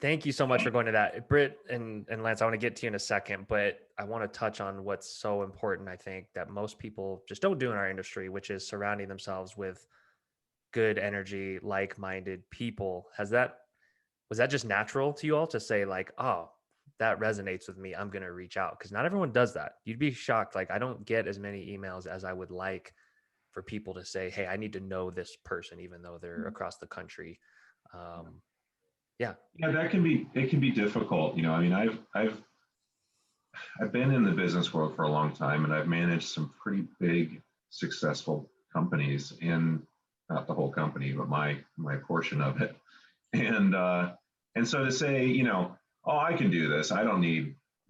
Thank you so much for going to that. Britt and Lance, I want to get to you in a second, but I want to touch on what's so important, I think, that most people just don't do in our industry, which is surrounding themselves with good energy, like-minded people. Was that just natural to you all to say like, oh, that resonates with me, I'm going to reach out? Because not everyone does that. You'd be shocked. Like, I don't get as many emails as I would like for people to say, hey, I need to know this person, even though they're across the country. Um, yeah. Yeah, it can be difficult. You know, I mean, I've been in the business world for a long time, and I've managed some pretty big, successful companies, and not the whole company, but my portion of it. And and so to say, you know, oh, I can do this. You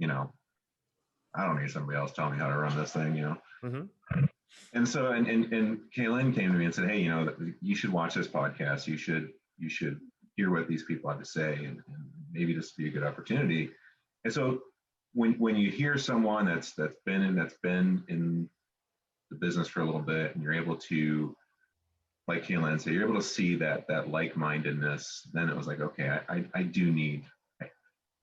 know, I don't need somebody else telling me how to run this thing. You know. Mm-hmm. And so and Kaylin came to me and said, hey, you know, you should watch this podcast. You should hear what these people have to say, and maybe this would be a good opportunity. And so when you hear someone that's been in the business for a little bit, and you're able to, like Kaylin said, you're able to see that like-mindedness, then it was like, okay, I do need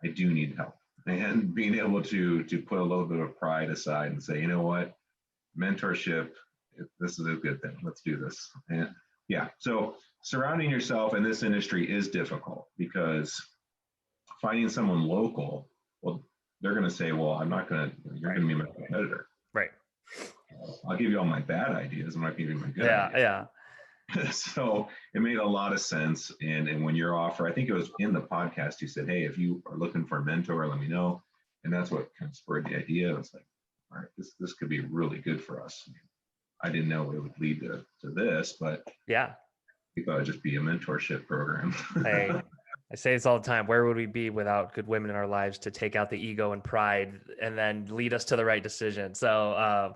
I do need help. And being able to put a little bit of pride aside and say, you know what, mentorship, this is a good thing. Let's do this. And yeah, so surrounding yourself in this industry is difficult because finding someone local, well, they're going to say, well, I'm not going to, you're going to be my competitor. Right. I'll give you all my bad ideas. I'm not giving you my good Yeah. ideas. Yeah. So it made a lot of sense. And when your offer, I think it was in the podcast, you said, hey, if you are looking for a mentor, let me know. And that's what kind of spurred the idea. It's like, all right, this could be really good for us. I didn't know it would lead to this, but Yeah. we thought it'd just be a mentorship program. I say this all the time. Where would we be without good women in our lives to take out the ego and pride and then lead us to the right decision? So, all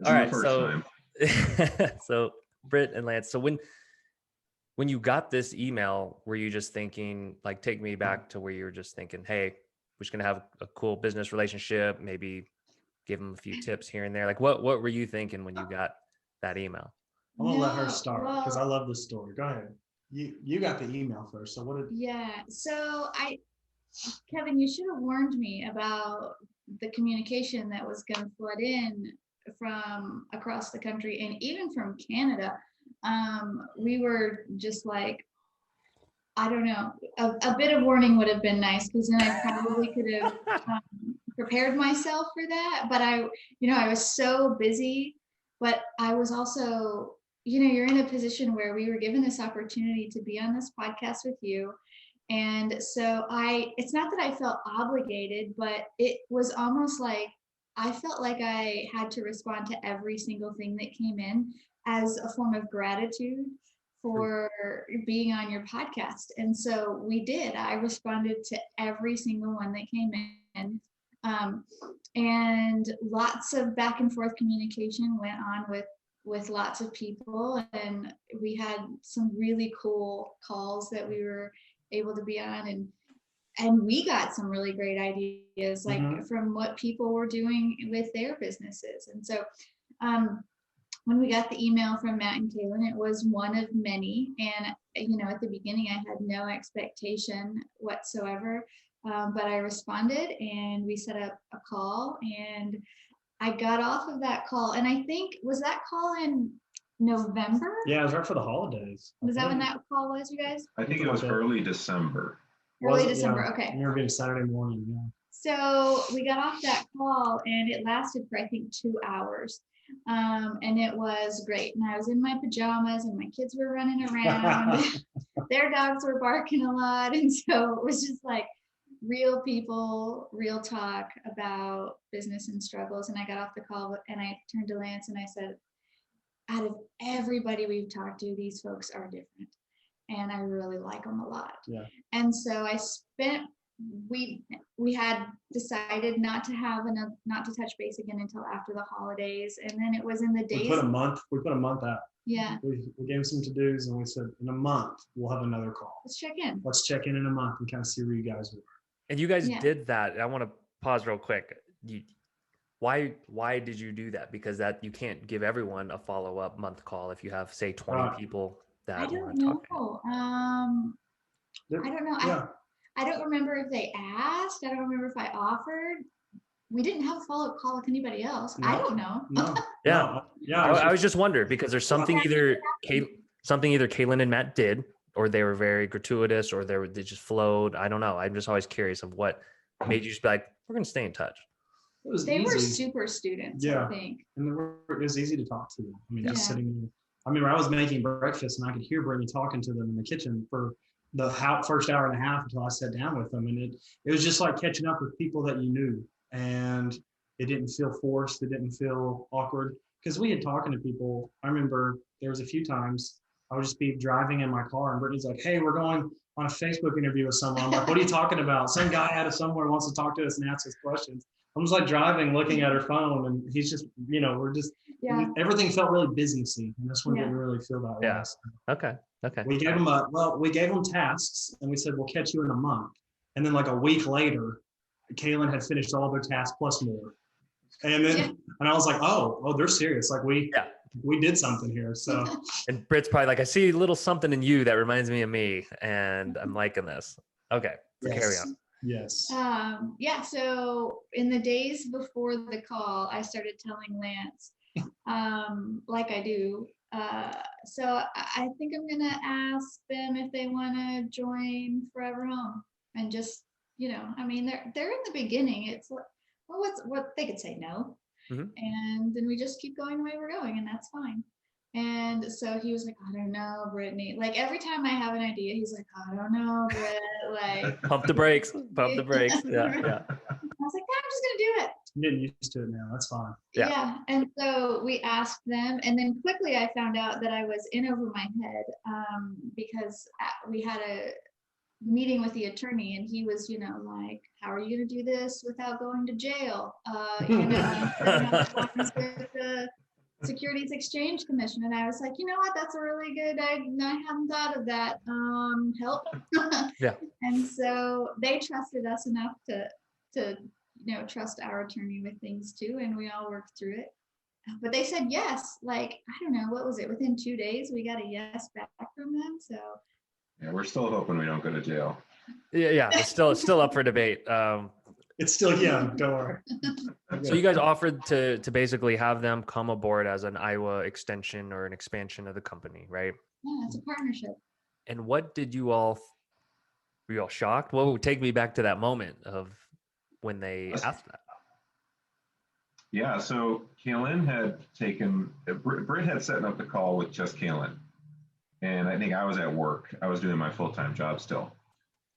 right. The first time. So Britt and Lance, so when you got this email, were you just thinking, like, take me back to where you were just thinking, hey, we're just going to have a cool business relationship, maybe give them a few tips here and there. Like, what were you thinking when you got that email? I'm gonna let her start because I love this story. Go ahead. You got the email first. So what did? Yeah. So Kevin, you should have warned me about the communication that was going to flood in from across the country and even from Canada. We were just like, I don't know, a bit of warning would have been nice because then I probably could have prepared myself for that. But I was so busy, but I was also, you're in a position where we were given this opportunity to be on this podcast with you. And so it's not that I felt obligated, but it was almost like I felt like I had to respond to every single thing that came in as a form of gratitude for being on your podcast. And so we did. I responded to every single one that came in. And lots of back and forth communication went on with lots of people. And we had some really cool calls that we were able to be on, and we got some really great ideas like from what people were doing with their businesses. And so when we got the email from Matt and Kaylin, it was one of many. And at the beginning I had no expectation whatsoever, but I responded and we set up a call, and I got off of that call, and I think, was that call in November? Yeah, it was right for the holidays. Was that when that call was, you guys? I think it was early December. Early December, yeah. Okay. You were being Saturday morning, yeah. So we got off that call, and it lasted for, I think, 2 hours. And it was great. And I was in my pajamas, and my kids were running around. Their dogs were barking a lot. And so it was just like real people, real talk about business and struggles. And I got off the call, and I turned to Lance and I said, out of everybody we've talked to, these folks are different, and I really like them a lot. Yeah. And so we had decided not to touch base again until after the holidays, and then it was in the days. We put a month out. Yeah. We gave them some to-dos, and we said in a month we'll have another call. Let's check in. Let's check in a month and kind of see where you guys were. And you guys did that. I want to pause real quick. Why did you do that? Because that you can't give everyone a follow-up month call if you have, say, 20 people that I don't know. I don't know. Yeah. I don't remember if they asked. I don't remember if I offered. We didn't have a follow-up call with anybody else. I No. don't know. No. Yeah. no, yeah. I was just wondering because there's something either Kaylin and Matt did, or they were very gratuitous, or they just flowed. I don't know. I'm just always curious of what made you just be like, we're gonna stay in touch. It was They were easy. super students, Yeah. I think. And it was easy to talk to. I mean, just Yeah. sitting there. I remember I was making breakfast and I could hear Brittany talking to them in the kitchen for the first hour and a half until I sat down with them. And it was just like catching up with people that you knew. And it didn't feel forced. It didn't feel awkward. Because we had talking to people. I remember there was a few times I would just be driving in my car and Brittany's like, hey, we're going on a Facebook interview with someone. I'm like, what are you talking about? Some guy out of somewhere wants to talk to us and ask us questions. I'm just like driving, looking at her phone, and he's just, we're just, Yeah. everything felt really businessy, and this one Yeah. didn't really feel that way. Yeah. So Okay. we gave them tasks, and we said, we'll catch you in a month. And then like a week later, Kaylin had finished all their tasks plus more. And then, Yeah. and I was like, oh, they're serious. Like we did something here. So And Britt's probably like, I see a little something in you that reminds me of me, and I'm liking this. Okay. Carry on. Yes. Yeah, so in the days before the call, I started telling Lance, like I do. So I think I'm gonna ask them if they want to join Forever Home, and just, I mean, they're in the beginning. It's like, well, what they could say no, and then we just keep going the way we're going, and that's fine. And so he was like, I don't know, Brittany. Like every time I have an idea, he's like, I don't know, Britt. Like, Pump the brakes. Pump the brakes. Yeah. I was like, I'm just gonna do it. I'm getting used to it now. That's fine. Yeah. And so we asked them, and then quickly I found out that I was in over my head, because we had a meeting with the attorney, and he was, like, how are you gonna do this without going to jail? With the Securities Exchange Commission. And I was like, you know what, that's a really good, I hadn't thought of that. Help. Yeah. And so they trusted us enough to trust our attorney with things too, and we all worked through it. But they said yes, like, I don't know, what was it, within 2 days we got a yes back from them. So Yeah, we're still hoping we don't go to jail. Yeah. It's still up for debate. It's still, don't worry. So you guys offered to basically have them come aboard as an Iowa extension or an expansion of the company, right? yeah, it's a partnership. And what did you all, were you all shocked? Well, take me back to that moment of when they asked that. Yeah, so Kaylin had taken, Britt had set up the call with just Kaylin. And I think I was at work. I was doing my full-time job still.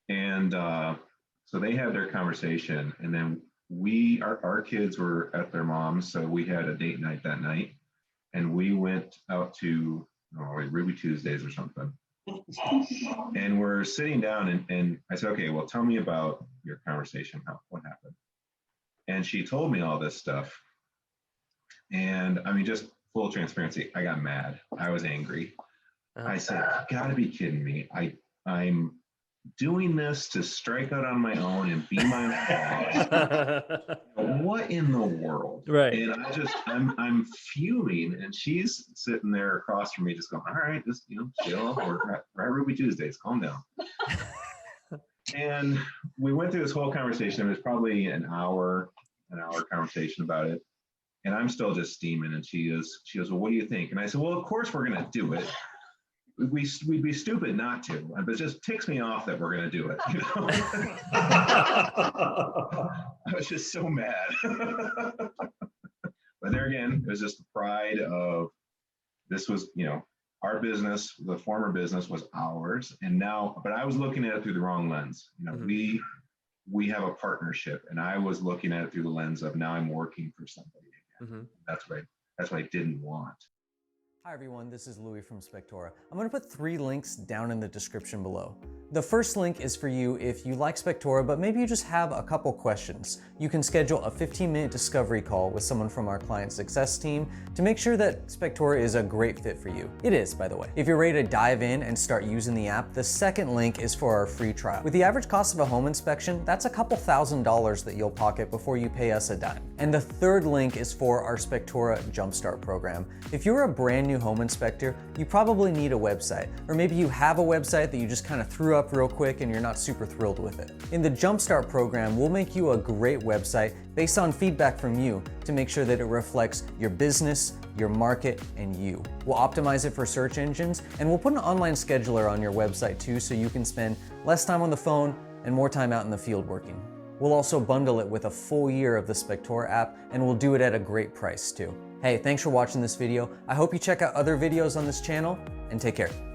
And so they had their conversation, and then our kids were at their mom's, so we had a date night that night, and we went out to Ruby Tuesdays or something. And we're sitting down, and I said, okay, well, tell me about your conversation. What happened? And she told me all this stuff. And I mean, just full transparency, I got mad. I was angry. I said, you gotta be kidding me. I'm doing this to strike out on my own and be my own boss. What in the world? Right. And I'm fuming, and she's sitting there across from me just going, all right, just, chill. We're at Ruby Tuesdays, calm down. And we went through this whole conversation. It was probably an hour conversation about it. And I'm still just steaming. And she goes, well, what do you think? And I said, well, of course we're going to do it. We'd be stupid not to, but it just ticks me off that we're going to do it. I was just so mad. But there again, it was just the pride of, this was, our business, the former business was ours. And now, but I was looking at it through the wrong lens. We have a partnership, and I was looking at it through the lens of, now I'm working for somebody again. That's what I didn't want. Hi everyone, this is Louis from Spectora. I'm going to put 3 links down in the description below. The first link is for you if you like Spectora, but maybe you just have a couple questions. You can schedule a 15-minute discovery call with someone from our client success team to make sure that Spectora is a great fit for you. It is, by the way. If you're ready to dive in and start using the app, the second link is for our free trial. With the average cost of a home inspection, that's a couple $1,000s that you'll pocket before you pay us a dime. And the third link is for our Spectora Jumpstart program. If you're a brand new home inspector, you probably need a website. Or maybe you have a website that you just kind of threw up real quick and you're not super thrilled with it. In the Jumpstart program, we'll make you a great website based on feedback from you to make sure that it reflects your business, your market, and you. We'll optimize it for search engines, and we'll put an online scheduler on your website too, so you can spend less time on the phone and more time out in the field working. We'll also bundle it with a full year of the Spectora app, and we'll do it at a great price too. Hey, thanks for watching this video. I hope you check out other videos on this channel, and take care.